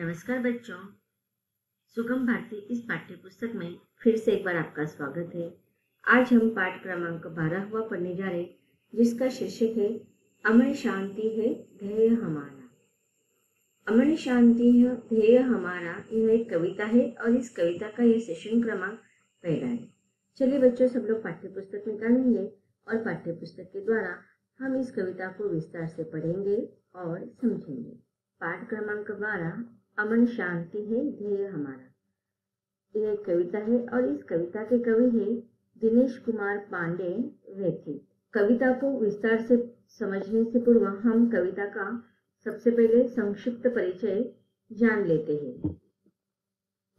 नमस्कार बच्चों, सुगम भारती इस पाठ्य पुस्तक में फिर से एक बार आपका स्वागत है। आज हम पाठ क्रमांक 12वां पढ़ने जा रहे, जिसका शीर्षक है अमन शांति है ध्येय हमारा। अमन शांति है ध्येय हमारा, यह एक कविता है और इस कविता का यह सेशन क्रमांक पहला है। चलिए बच्चों, सब लोग पाठ्य पुस्तक निकालेंगे और पाठ्य पुस्तक के द्वारा हम इस कविता को विस्तार से पढ़ेंगे और समझेंगे। पाठ क्रमांक 12, अमन शांति है ध्येय हमारा। यह एक कविता है और इस कविता के कवि है दिनेश कुमार पांडे व्यथित। कविता को विस्तार से समझने से पूर्व हम कविता का सबसे पहले संक्षिप्त परिचय जान लेते हैं।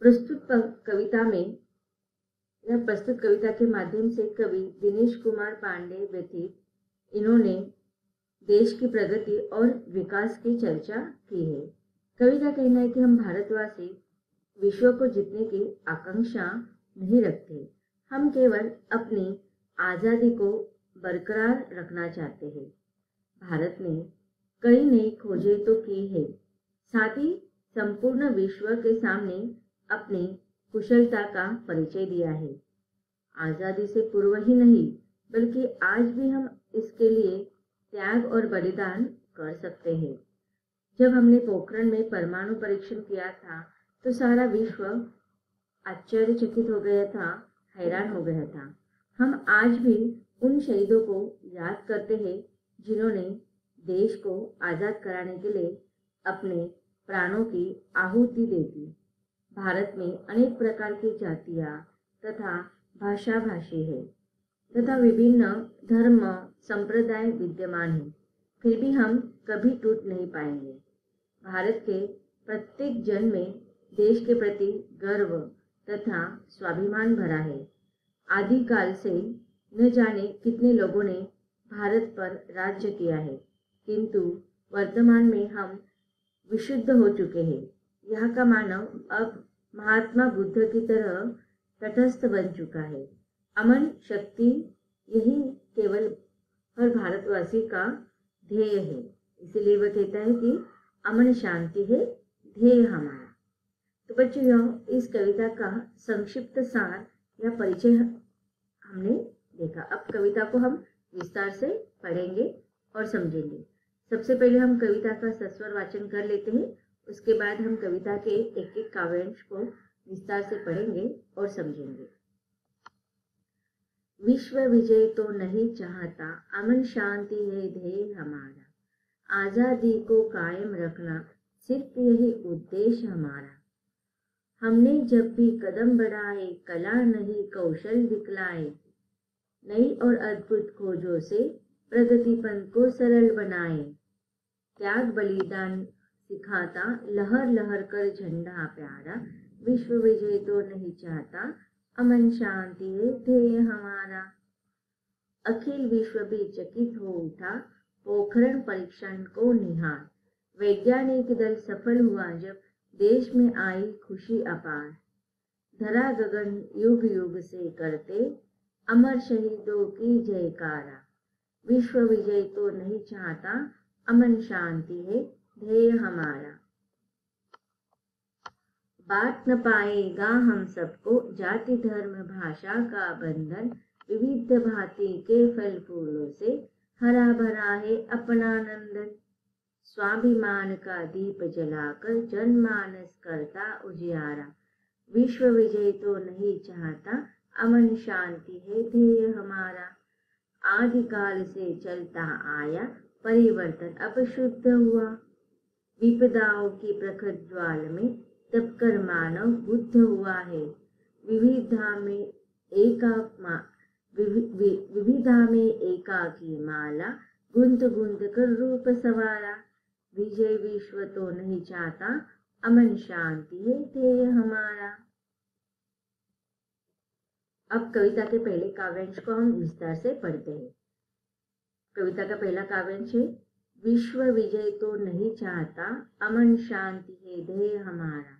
प्रस्तुत कविता के माध्यम से कवि दिनेश कुमार पांडे व्यथित, इन्होंने देश की प्रगति और विकास की चर्चा की है। कवि का कहना है कि हम भारतवासी विश्व को जीतने की आकांक्षा नहीं रखते, हम केवल अपनी आज़ादी को बरकरार रखना चाहते हैं। भारत ने कई नई खोजें तो की है, साथ ही संपूर्ण विश्व के सामने अपनी कुशलता का परिचय दिया है। आज़ादी से पूर्व ही नहीं बल्कि आज भी हम इसके लिए त्याग और बलिदान कर सकते हैं। जब हमने पोखरण में परमाणु परीक्षण किया था तो सारा विश्व आश्चर्यचकित हो गया था, हैरान हो गया था। हम आज भी उन शहीदों को याद करते हैं जिन्होंने देश को आज़ाद कराने के लिए अपने प्राणों की आहुति दे दी। भारत में अनेक प्रकार की जातियाँ तथा भाषी है तथा विभिन्न धर्म संप्रदाय विद्यमान है, फिर भी हम कभी टूट नहीं पाएंगे। भारत के प्रत्येक जन में देश के प्रति गर्व तथा स्वाभिमान भरा है। आदिकाल से न जाने कितने लोगों ने भारत पर राज्य किया है, किंतु वर्तमान में हम विशुद्ध हो चुके हैं। यहाँ का मानव अब महात्मा बुद्ध की तरह तटस्थ बन चुका है। अमन शक्ति यही केवल हर भारतवासी का ध्येय है, इसीलिए वह कहता है कि अमन शांति है ध्येय हमारा। तो बच्चों, इस कविता का संक्षिप्त सार या परिचय हमने देखा। अब कविता को हम विस्तार से पढ़ेंगे और समझेंगे। सबसे पहले हम कविता का सस्वर वाचन कर लेते हैं, उसके बाद हम कविता के एक एक काव्यांश को विस्तार से पढ़ेंगे और समझेंगे। विश्व विजय तो नहीं चाहता, अमन शांति है ध्येय हमारा। आजादी को कायम रखना सिर्फ यही उद्देश्य हमारा। हमने जब भी कदम बढ़ाए, कला नहीं कौशल दिखलाए, नई और अद्भुत खोजों से प्रगति पंथ को सरल बनाए। त्याग बलिदान सिखाता, लहर लहर कर झंडा प्यारा। विश्व विजय तो नहीं चाहता, अमन शांति है ध्येय हमारा। अखिल विश्व भी चकित हो उठा, पोखरण परीक्षण को निहार। वैज्ञानिक दल सफल हुआ जब देश में आई खुशी अपार। धरा गगन युग युग से करते, अमर शहीदों की जयकारा। विश्व विजय तो नहीं चाहता, अमन शांति है ध्येय हमारा। बांट न पाएगा हम सबको जाति धर्म भाषा का बंधन। विविध भांति के फल फूलों से हरा भरा है अपना नंदन। स्वाभिमान का दीप जलाकर जनमानस करता उजियारा। विश्व विजय तो नहीं चाहता, अमन शांति है ध्येय हमारा। आदिकाल से चलता आया परिवर्तन अब शुद्ध हुआ। विपदाओं की प्रखर ज्वाल में दबकर मानव बुद्ध हुआ है। विविधा में एका की माला, गुंद गुंद कर रूप सवारा। विजय विश्व तो नहीं चाहता, अमन शांति है ध्येय हमारा। अब कविता के पहले काव्यांश को हम विस्तार से पढ़ते हैं। कविता का पहला काव्यांश है, विश्व विजय तो नहीं चाहता, अमन शांति है ध्येय हमारा।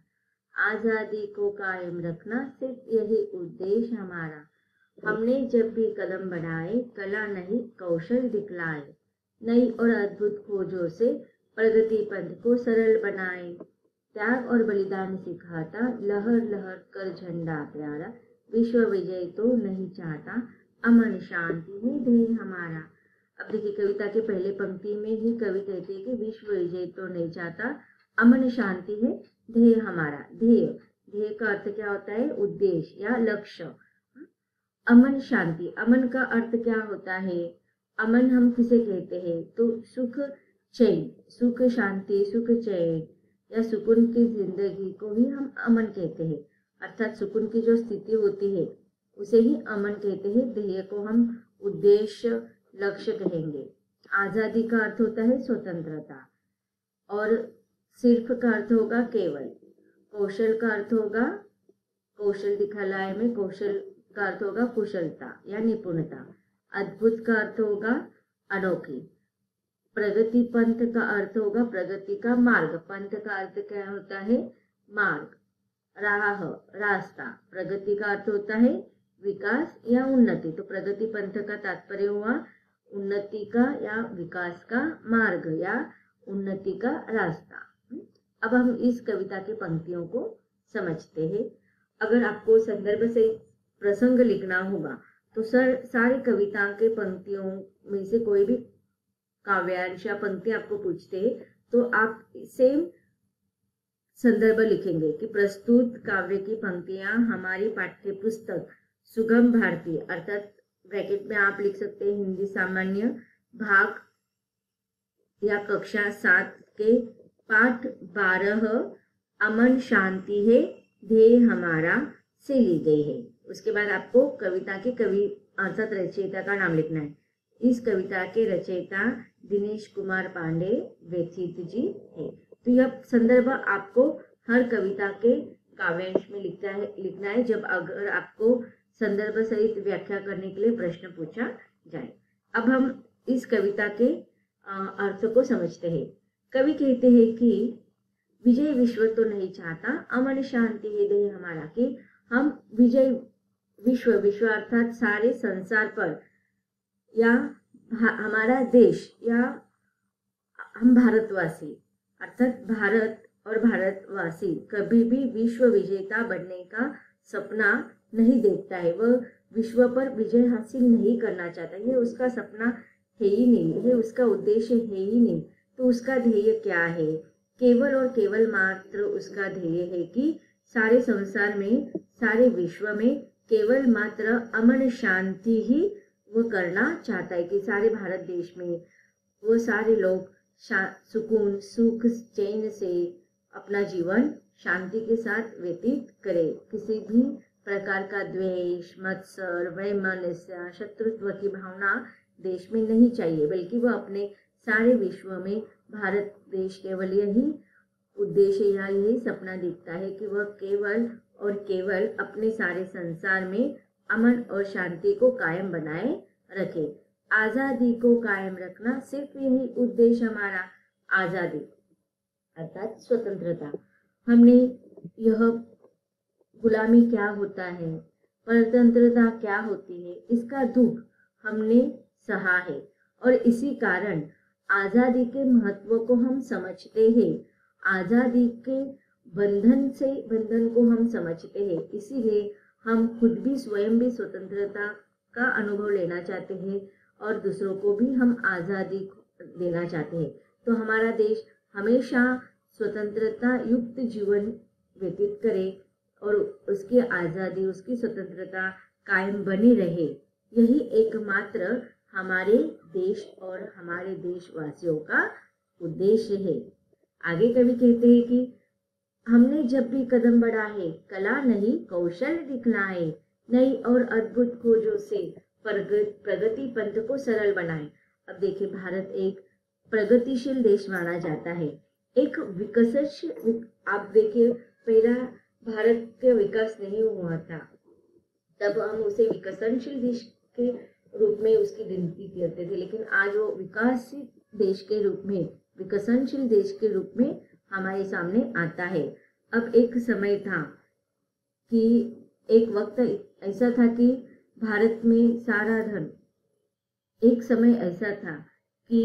आजादी को कायम रखना सिर्फ यही उद्देश्य हमारा। हमने जब भी कदम बढ़ाए, कला नहीं कौशल दिखलाए, नई और अद्भुत खोजों से प्रगति पंथ को सरल बनाए। त्याग और बलिदान सिखाता, लहर लहर कर झंडा प्यारा, विश्व विजय तो नहीं चाहता, अमन शांति है ध्येय हमारा। अब देखिए कविता के पहले पंक्ति में ही कवि कहते हैं कि विश्व विजय तो नहीं चाहता, अमन शांति है ध्येय हमारा। ध्येय, ध्येय का अर्थ क्या होता है? उद्देश्य या लक्ष्य। अमन शांति, अमन का अर्थ क्या होता है? अमन हम किसे कहते हैं? तो सुख चैन, सुख शांति, सुख चैन या सुकून की जिंदगी को ही हम अमन कहते हैं। अर्थात सुकून की जो स्थिति होती है उसे ही अमन कहते हैं। ध्येय को हम उद्देश्य, लक्ष्य कहेंगे। आजादी का अर्थ होता है स्वतंत्रता, और सिर्फ का अर्थ होगा केवल। कौशल का अर्थ होगा, कौशल दिखालाय में कौशल का अर्थ होगा कुशलता या निपुणता। अद्भुत का अर्थ होगा अनोखी। प्रगति पंथ का अर्थ होगा प्रगति का मार्ग। पंथ का अर्थ क्या होता है? मार्ग, राह, रास्ता। प्रगति का अर्थ होता है विकास या उन्नति। तो प्रगति पंथ का तात्पर्य हुआ उन्नति का या विकास का मार्ग या उन्नति का रास्ता। अब हम इस कविता के पंक्तियों को समझते हैं। अगर आपको संदर्भ से प्रसंग लिखना होगा तो सारी कविता के पंक्तियों में से कोई भी काव्यांश या पंक्ति आपको पूछते हैं तो आप सेम संदर्भ लिखेंगे कि प्रस्तुत काव्य की पंक्तियां हमारी पाठ्य पुस्तक सुगम भारती, अर्थात ब्रैकेट में आप लिख सकते हैं हिंदी सामान्य भाग या कक्षा 7 के पाठ 12 अमन शांति है ध्येय हमारा से ली गई है। उसके बाद आपको कविता के कवि अर्थात रचयिता का नाम लिखना है। इस कविता के रचयिता दिनेश कुमार पांडे व्यथित जी है। तो यह संदर्भ आपको हर कविता के काव्यांश में लिखना है जब अगर आपको संदर्भ सहित व्याख्या करने के लिए प्रश्न पूछा जाए। अब हम इस कविता के अर्थ को समझते हैं। कवि कहते हैं कि विजय विश्व तो नहीं चाहता, अमन शांति है ध्येय हमारा, कि हम विजय विश्व, विश्व अर्थात सारे संसार पर या हमारा देश या हम भारतवासी अर्थात भारत और भारतवासी कभी भी विश्व विजेता बनने का सपना नहीं देखता है। वह विश्व पर विजय हासिल नहीं करना चाहता, ये उसका सपना है ही नहीं, ये उसका उद्देश्य है ही नहीं। तो उसका ध्येय क्या है? केवल और केवल मात्र उसका ध्येय है कि सारे संसार में, सारे विश्व में केवल मात्र अमन शांति ही वो करना चाहता है कि सारे भारत देश में वो सारे लोग सुकून, सुख, चैन से अपना जीवन शांति के साथ व्यतीत करे। किसी भी प्रकार का द्वेष, मत्सर, वैमनस्य, शत्रुत्व की भावना देश में नहीं चाहिए, बल्कि वह अपने सारे विश्व में भारत देश केवल यही उद्देश्य या यही सपना दिखता है कि वह केवल और केवल अपने सारे संसार में अमन और शांति को कायम बनाए रखे। आजादी को कायम रखना, सिर्फ यही उद्देश्य हमारा। आजादी अर्थात स्वतंत्रता। हमने यह गुलामी क्या होता है, परतंत्रता क्या होती है, इसका दुख हमने सहा है और इसी कारण आजादी के महत्व को हम समझते हैं। आजादी के बंधन को हम समझते हैं, इसीलिए हम खुद भी स्वयं भी स्वतंत्रता का अनुभव लेना चाहते हैं और दूसरों को भी हम आजादी देना चाहते हैं। तो हमारा देश हमेशा स्वतंत्रता युक्त जीवन व्यतीत करे और उसकी आजादी, उसकी स्वतंत्रता कायम बनी रहे, यही एकमात्र हमारे देश और हमारे देशवासियों का उद्देश्य है। आगे कवि कहते हैं कि हमने जब भी कदम बढ़ाए, कला नहीं कौशल दिखलाए, नई और अद्भुत खोजों से प्रगति पंथ को सरल बनाए। अब देखिए, भारत एक प्रगतिशील देश माना जाता है, एक विकसनशील। आप देखिए, पहला भारत का विकास नहीं हुआ था, तब हम उसे विकसनशील देश के रूप में उसकी गिनती करते थे, लेकिन आज वो विकासशील देश के रूप में, विकसनशील देश के रूप में हमारे सामने आता है। अब एक समय था कि एक वक्त ऐसा था कि भारत में सारा धन, एक समय ऐसा था कि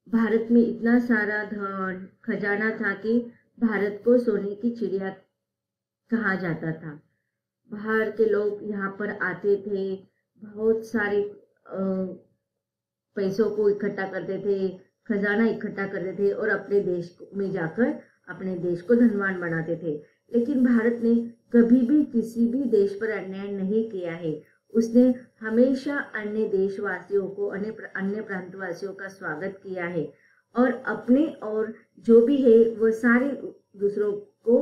भारत में इतना सारा धन खजाना था कि भारत को सोने की चिड़िया कहा जाता था। बाहर के लोग यहाँ पर आते थे, बहुत सारे पैसों को इकट्ठा करते थे, खजाना इकट्ठा करते थे और अपने देश में जाकर अपने देश को धनवान बनाते थे। लेकिन भारत ने कभी भी किसी भी देश पर अन्याय नहीं किया है। उसने हमेशा अन्य देशवासियों को, अन्य प्रांतवासियों का स्वागत किया है और अपने और जो भी है वो सारे दूसरों को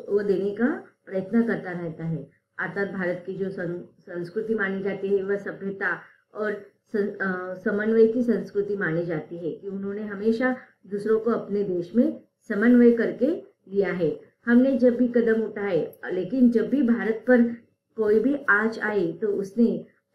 वो देने का प्रयत्न करता रहता है। अर्थात भारत की जो संस्कृति मानी जाती है वह सभ्यता और समन्वय की संस्कृति मानी जाती है कि उन्होंने हमेशा दूसरों को अपने देश में समन्वय करके लिया है। हमने जब भी कदम उठाए, लेकिन जब भी भारत पर कोई भी आंच आई तो उसने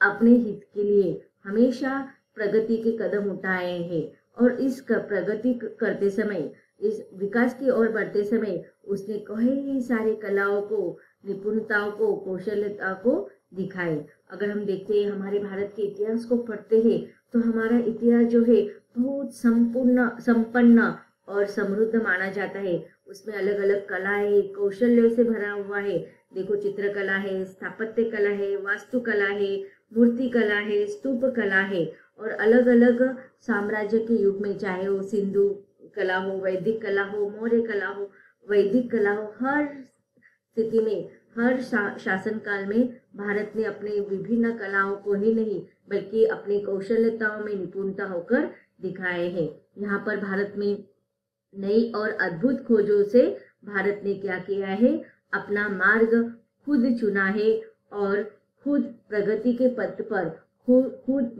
अपने हित के लिए हमेशा प्रगति के कदम उठाए हैं और इस प्रगति करते समय, इस विकास की ओर बढ़ते समय उसने कई सारे कलाओं को, निपुणताओं को, कौशलता को दिखाए। अगर हम देखते हैं हमारे भारत के इतिहास को पढ़ते हैं तो हमारा इतिहास जो है बहुत संपन्न और समृद्ध माना जाता है। उसमें अलग अलग कलाएं, कौशल्यों से भरा हुआ है। देखो, चित्रकला है, स्थापत्य कला है, वास्तुकला है, मूर्ति कला है, स्तूप कला है और अलग अलग साम्राज्य के युग में, चाहे वो सिंधु कला हो, वैदिक कला हो, मौर्य कला हो, वैदिक कला हो, हर स्थिति में, हर शासन काल में भारत ने अपने विभिन्न कलाओं को ही नहीं बल्कि अपनी कौशल्यताओं में निपुणता होकर दिखाए हैं। यहाँ पर भारत में नई और अद्भुत खोजों से भारत ने क्या किया है, अपना मार्ग खुद चुना है और खुद प्रगति के पथ पर, खुद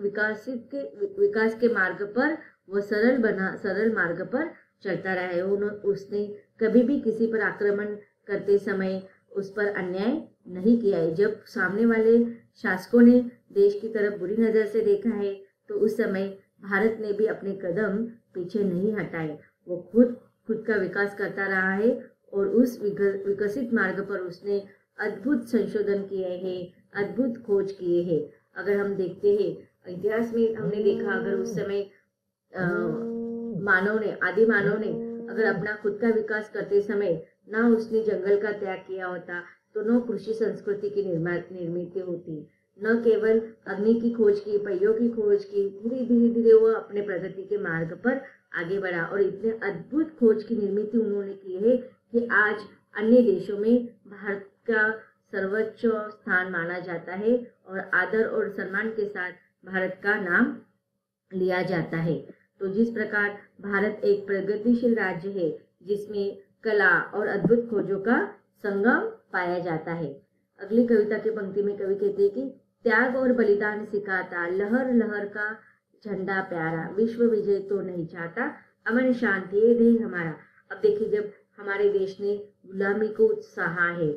विकास के मार्ग पर वो सरल मार्ग पर चलता रहा है। उसने कभी भी किसी पर आक्रमण करते समय उस पर अन्याय नहीं किया है। जब सामने वाले शासकों ने देश की तरफ बुरी नजर से देखा है तो उस समय भारत ने भी अपने कदम पीछे नहीं हटाए। वो खुद का विकास करता रहा है और उस विकसित मार्ग पर उसने अद्भुत संशोधन किए हैं, अद्भुत खोज किए हैं। अगर हम देखते हैं इतिहास में, हमने देखा अगर उस समय आदि मानव ने अगर अपना खुद का विकास करते समय ना उसने जंगल का त्याग किया होता तो न कृषि संस्कृति की निर्मित होती, न केवल अग्नि की खोज की, पहियों की खोज की। धीरे धीरे वो अपने प्रगति के मार्ग पर आगे बढ़ा और इतने अद्भुत खोज की निर्मित उन्होंने की है कि आज अन्य देशों में भारत का सर्वोच्च स्थान माना जाता है और आदर और सम्मान के साथ भारत का नाम लिया जाता है। तो जिस प्रकार भारत एक प्रगतिशील राज्य है जिसमें कला और अद्भुत खोजों का संगम पाया जाता है। अगली कविता की पंक्ति में कवि कहते हैं कि त्याग और बलिदान सिखाता, लहर लहर का झंडा प्यारा, विश्व विजय तो नहीं चाहता, अमन शांति ये देह हमारा। अब देखिए, जब हमारे देश ने गुलामी को सहा है,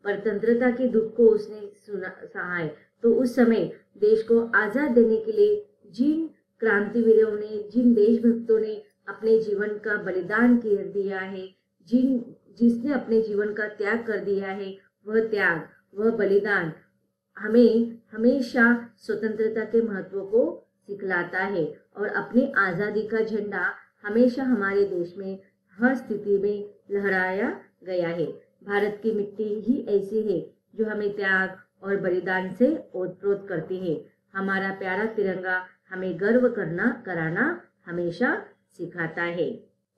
परतंत्रता के दुख को उसने सहा है, तो उस समय देश को आजाद देने के लिए जिन क्रांतिवीरों ने, जिन देशभक्तों ने अपने जीवन का बलिदान कर दिया है, जिसने अपने जीवन का त्याग कर दिया है, वह त्याग, वह बलिदान हमें हमेशा स्वतंत्रता के महत्व को सिखलाता है और अपनी आजादी का झंडा हमेशा हमारे देश में हर स्थिति में लहराया गया है। भारत की मिट्टी ही ऐसी है जो हमें त्याग और बलिदान से ओतप्रोत करती है। हमारा प्यारा तिरंगा हमें गर्व कराना हमेशा सिखाता है।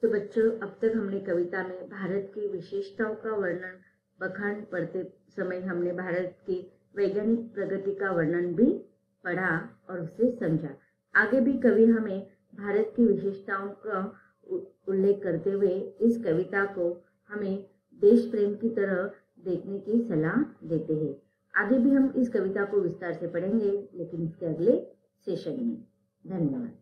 तो बच्चों, अब तक हमने कविता में भारत की विशेषताओं का वर्णन, बखान पढ़ते समय हमने भारत की वैज्ञानिक प्रगति का वर्णन भी पढ़ा और उसे समझा। आगे भी कवि हमें भारत की विशेषताओं का उल्लेख करते हुए इस कविता को हमें देश प्रेम की तरह देखने की सलाह देते हैं। आगे भी हम इस कविता को विस्तार से पढ़ेंगे, लेकिन इसके अगले सेशन में। धन्यवाद।